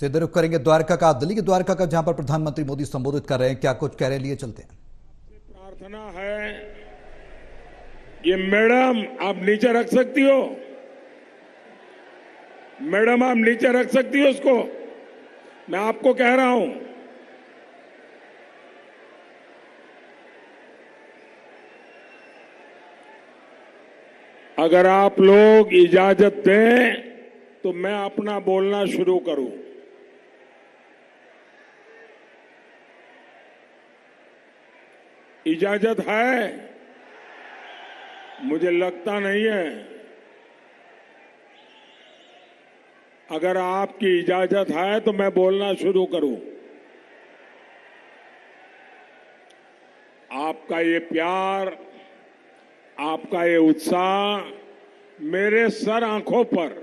सीधे रुख करेंगे द्वारका का। दिल्ली के द्वारका का, जहां पर प्रधानमंत्री मोदी संबोधित कर रहे हैं, क्या कुछ कह रहे हैं, लिए चलते हैं। प्रार्थना है कि मैडम आप नीचे रख सकती हो, मैडम आप नीचे रख सकती हो उसको। मैं आपको कह रहा हूं, अगर आप लोग इजाजत दें तो मैं अपना बोलना शुरू करूं। इजाजत है? मुझे लगता नहीं है। अगर आपकी इजाजत है तो मैं बोलना शुरू करूं। आपका ये प्यार, आपका ये उत्साह मेरे सर आंखों पर,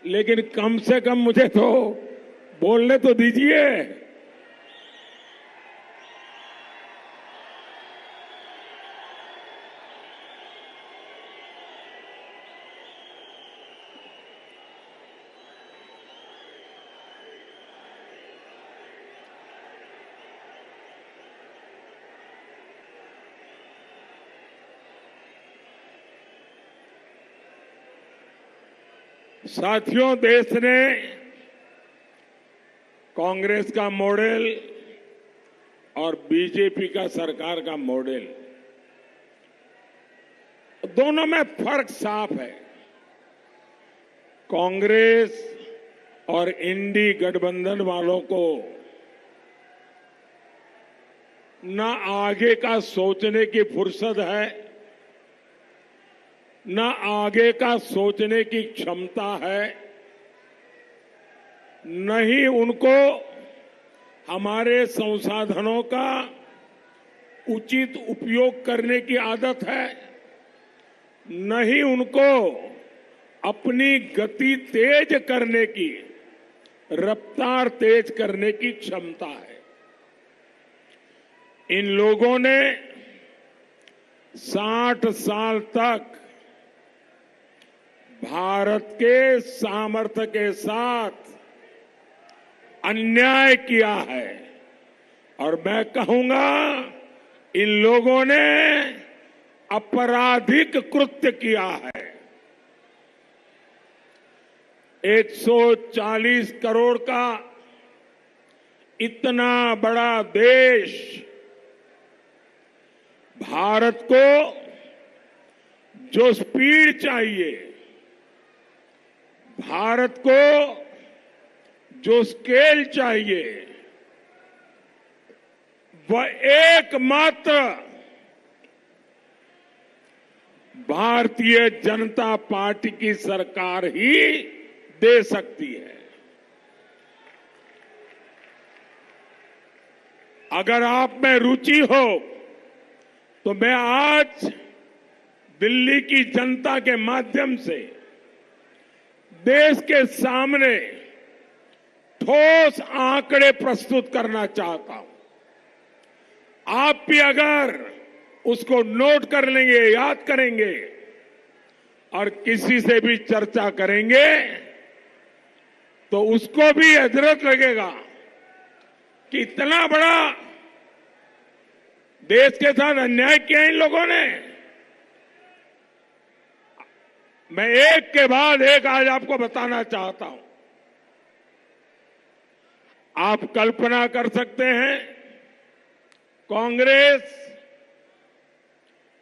लेकिन कम से कम मुझे तो बोलने तो दीजिए। साथियों, देश ने कांग्रेस का मॉडल और बीजेपी का सरकार का मॉडल, दोनों में फर्क साफ है। कांग्रेस और इंडी गठबंधन वालों को न आगे का सोचने की फुर्सत है, न आगे का सोचने की क्षमता है, न ही उनको हमारे संसाधनों का उचित उपयोग करने की आदत है, न ही उनको अपनी गति तेज करने की, रफ्तार तेज करने की क्षमता है। इन लोगों ने 60 साल तक भारत के सामर्थ्य के साथ अन्याय किया है, और मैं कहूंगा इन लोगों ने आपराधिक कृत्य किया है। 140 करोड़ का इतना बड़ा देश भारत को जो स्पीड चाहिए, भारत को जो स्केल चाहिए, वह एकमात्र भारतीय जनता पार्टी की सरकार ही दे सकती है। अगर आप में रुचि हो तो मैं आज दिल्ली की जनता के माध्यम से देश के सामने ठोस आंकड़े प्रस्तुत करना चाहता हूं। आप भी अगर उसको नोट कर लेंगे, याद करेंगे और किसी से भी चर्चा करेंगे तो उसको भी हजरत लगेगा कि इतना बड़ा देश के साथ अन्याय किया इन लोगों ने। मैं एक के बाद एक आज आपको बताना चाहता हूं। आप कल्पना कर सकते हैं, कांग्रेस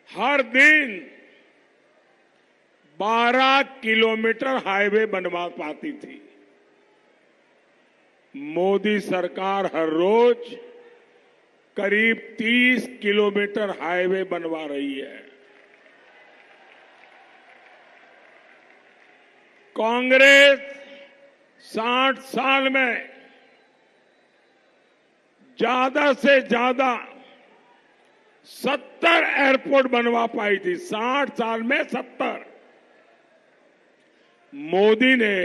हर दिन 12 किलोमीटर हाईवे बनवा पाती थी। मोदी सरकार हर रोज करीब 30 किलोमीटर हाईवे बनवा रही है। कांग्रेस 60 साल में ज्यादा से ज्यादा 70 एयरपोर्ट बनवा पाई थी। 60 साल में 70। मोदी ने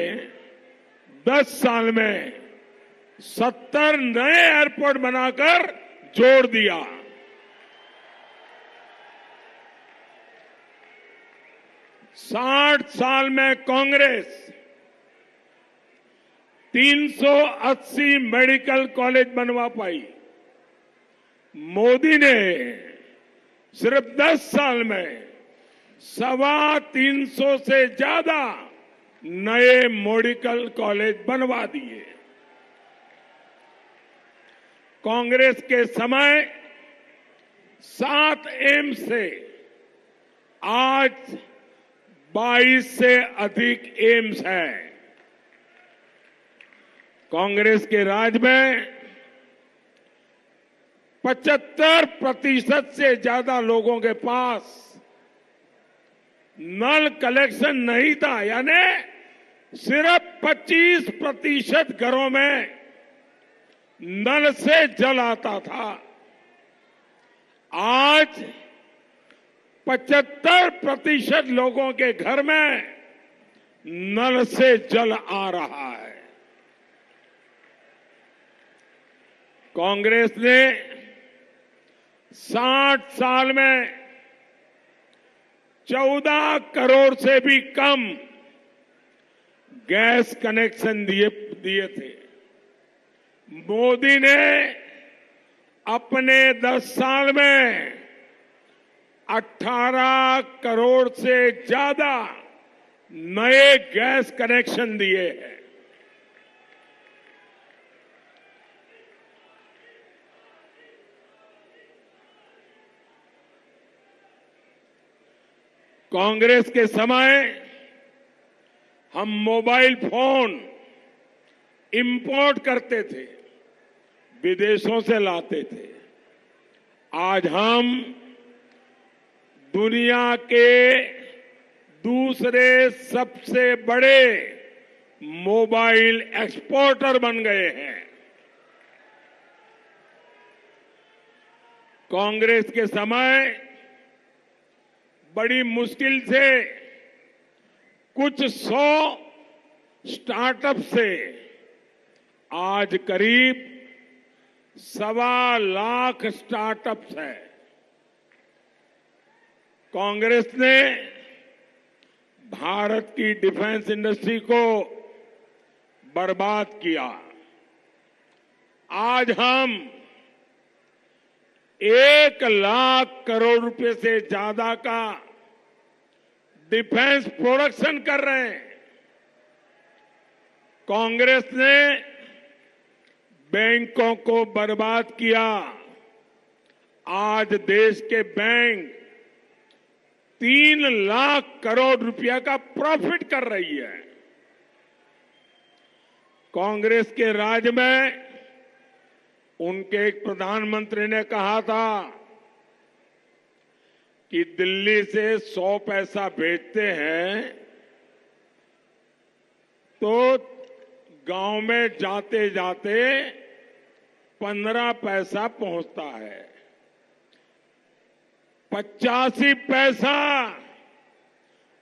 10 साल में 70 नए एयरपोर्ट बनाकर जोड़ दिया। साठ साल में कांग्रेस 380 मेडिकल कॉलेज बनवा पाई। मोदी ने सिर्फ 10 साल में 325 से ज्यादा नए मेडिकल कॉलेज बनवा दिए। कांग्रेस के समय 7 एम्स से आज 22 से अधिक एम्स हैं। कांग्रेस के राज में 75% से ज्यादा लोगों के पास नल कलेक्शन नहीं था, यानी सिर्फ 25% घरों में नल से जल आता था। आज 75% लोगों के घर में नल से जल आ रहा है। कांग्रेस ने 60 साल में 14 करोड़ से भी कम गैस कनेक्शन दिए थे। मोदी ने अपने 10 साल में 18 करोड़ से ज्यादा नए गैस कनेक्शन दिए हैं। कांग्रेस के समय हम मोबाइल फोन इंपोर्ट करते थे, विदेशों से लाते थे। आज हम दुनिया के दूसरे सबसे बड़े मोबाइल एक्सपोर्टर बन गए हैं। कांग्रेस के समय बड़ी मुश्किल से कुछ 100 स्टार्टअप से आज करीब 1.25 लाख स्टार्टअप्स हैं। कांग्रेस ने भारत की डिफेंस इंडस्ट्री को बर्बाद किया। आज हम 1 लाख करोड़ रुपए से ज्यादा का डिफेंस प्रोडक्शन कर रहे हैं। कांग्रेस ने बैंकों को बर्बाद किया। आज देश के बैंक 3 लाख करोड़ रुपया का प्रॉफिट कर रही है। कांग्रेस के राज में उनके एक प्रधानमंत्री ने कहा था कि दिल्ली से 100 पैसा भेजते हैं तो गांव में जाते जाते 15 पैसा पहुंचता है। 85 पैसा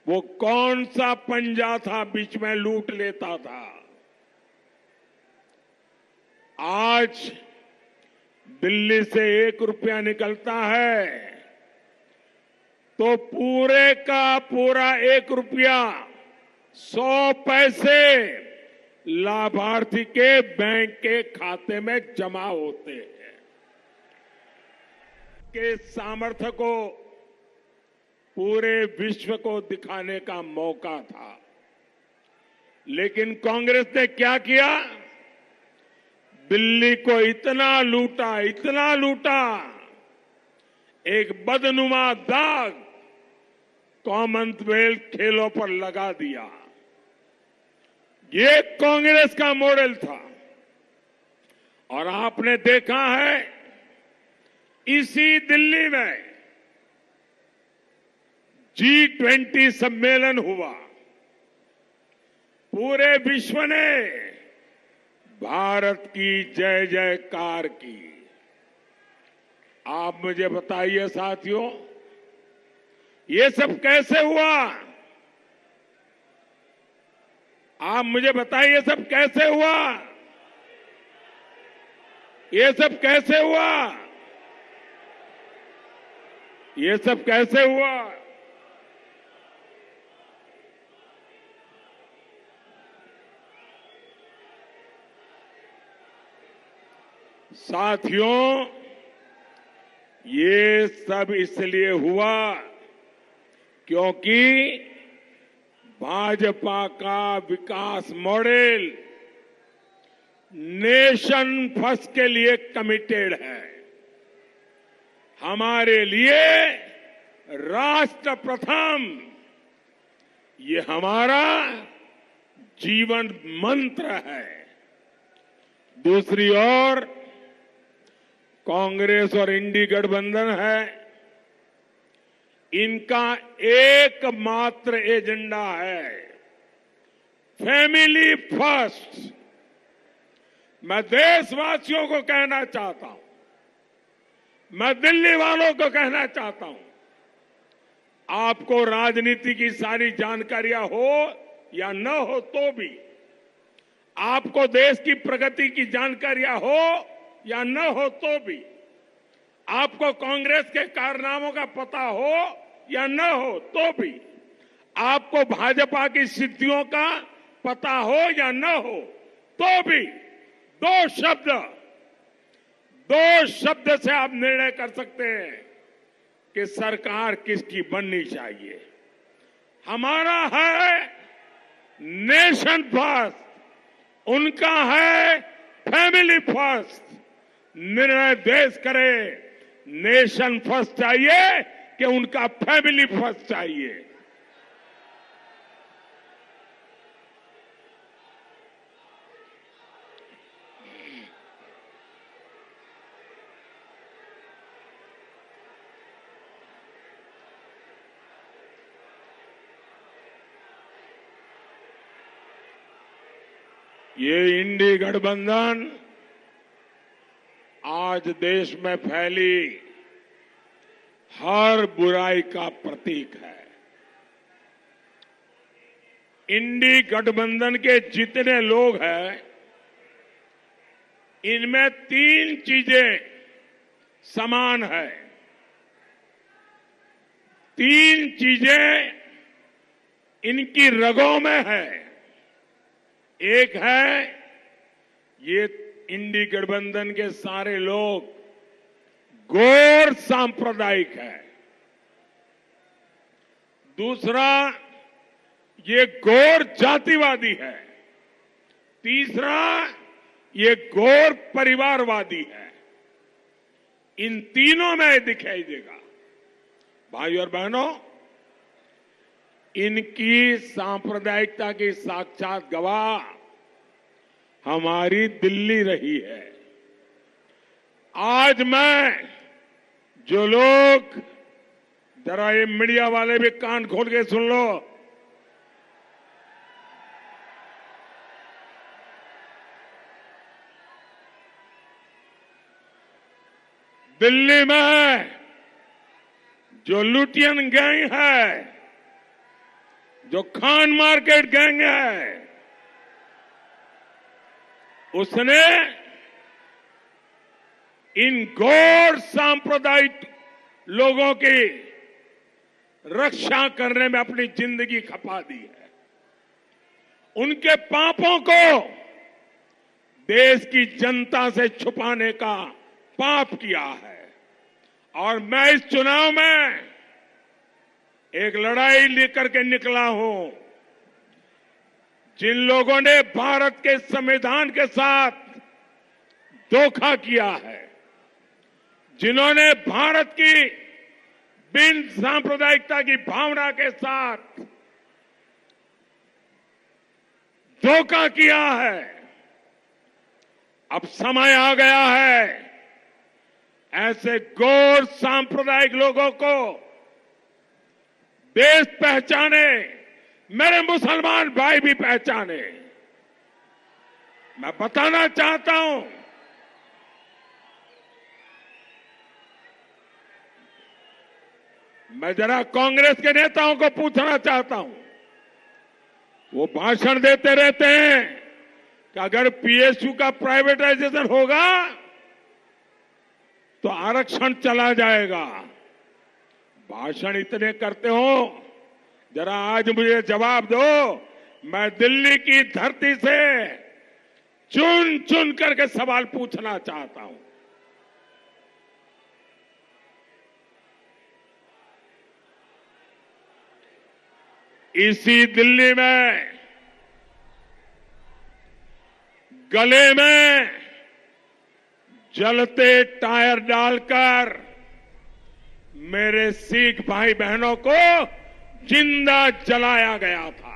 वो कौन सा पंजा था बीच में लूट लेता था। आज दिल्ली से 1 रुपया निकलता है तो पूरे का पूरा 1 रुपया 100 पैसे लाभार्थी के बैंक के खाते में जमा होते हैं। के सामर्थ्य को पूरे विश्व को दिखाने का मौका था, लेकिन कांग्रेस ने क्या किया? दिल्ली को इतना लूटा, एक बदनुमा दाग कॉमनवेल्थ खेलों पर लगा दिया। ये कांग्रेस का मॉडल था। और आपने देखा है इसी दिल्ली में G20 सम्मेलन हुआ। पूरे विश्व ने भारत की जय जयकार की। आप मुझे बताइए साथियों, ये सब कैसे हुआ? आप मुझे बताइए ये सब कैसे हुआ? ये सब कैसे हुआ? ये सब कैसे हुआ? साथियों, ये सब इसलिए हुआ क्योंकि भाजपा का विकास मॉडल नेशन फर्स्ट के लिए कमिटेड है। हमारे लिए राष्ट्र प्रथम ये हमारा जीवन मंत्र है। दूसरी ओर कांग्रेस और इंडी गठबंधन है, इनका एकमात्र एजेंडा है फैमिली फर्स्ट। मैं देशवासियों को कहना चाहता हूं, मैं दिल्ली वालों को कहना चाहता हूं, आपको राजनीति की सारी जानकारियां हो या न हो तो भी, आपको देश की प्रगति की जानकारियां हो या न हो तो भी, आपको कांग्रेस के कारनामों का पता हो या न हो तो भी, आपको भाजपा की सिद्धियों का पता हो या न हो तो भी, दो शब्द से आप निर्णय कर सकते हैं कि सरकार किसकी बननी चाहिए। हमारा है नेशन फर्स्ट, उनका है फैमिली फर्स्ट। निर्णय देश करे, नेशन फर्स्ट चाहिए कि उनका फैमिली फर्स्ट चाहिए। ये इंडी गठबंधन आज देश में फैली हर बुराई का प्रतीक है। इंडी गठबंधन के जितने लोग हैं, इनमें तीन चीजें समान है। तीन चीजें इनकी रगों में है। एक है, ये इंडी गठबंधन के सारे लोग गौर सांप्रदायिक है। दूसरा, ये गौर जातिवादी है। तीसरा, ये गौर परिवारवादी है। इन तीनों में दिखाई देगा। भाई और बहनों, इनकी सांप्रदायिकता की साक्षात गवाह हमारी दिल्ली रही है। आज मैं, जो लोग, जरा ये मीडिया वाले भी कान खोल के सुन लो, दिल्ली में जो लुटियन गैंग है, जो खान मार्केट गैंग है, उसने इन गौर सांप्रदायिक लोगों की रक्षा करने में अपनी जिंदगी खपा दी है। उनके पापों को देश की जनता से छुपाने का पाप किया है। और मैं इस चुनाव में एक लड़ाई लेकर के निकला हूं। जिन लोगों ने भारत के संविधान के साथ धोखा किया है, जिन्होंने भारत की बिन सांप्रदायिकता की भावना के साथ धोखा किया है, अब समय आ गया है ऐसे गौर सांप्रदायिक लोगों को देश पहचाने, मेरे मुसलमान भाई भी पहचाने। मैं बताना चाहता हूं, मैं जरा कांग्रेस के नेताओं को पूछना चाहता हूं। वो भाषण देते रहते हैं कि अगर पीएसयू का प्राइवेटाइजेशन होगा तो आरक्षण चला जाएगा। भाषण इतने करते हो, जरा आज मुझे जवाब दो। मैं दिल्ली की धरती से चुन चुन करके सवाल पूछना चाहता हूं। इसी दिल्ली में गले में जलते टायर डालकर मेरे सिख भाई बहनों को जिंदा जलाया गया था।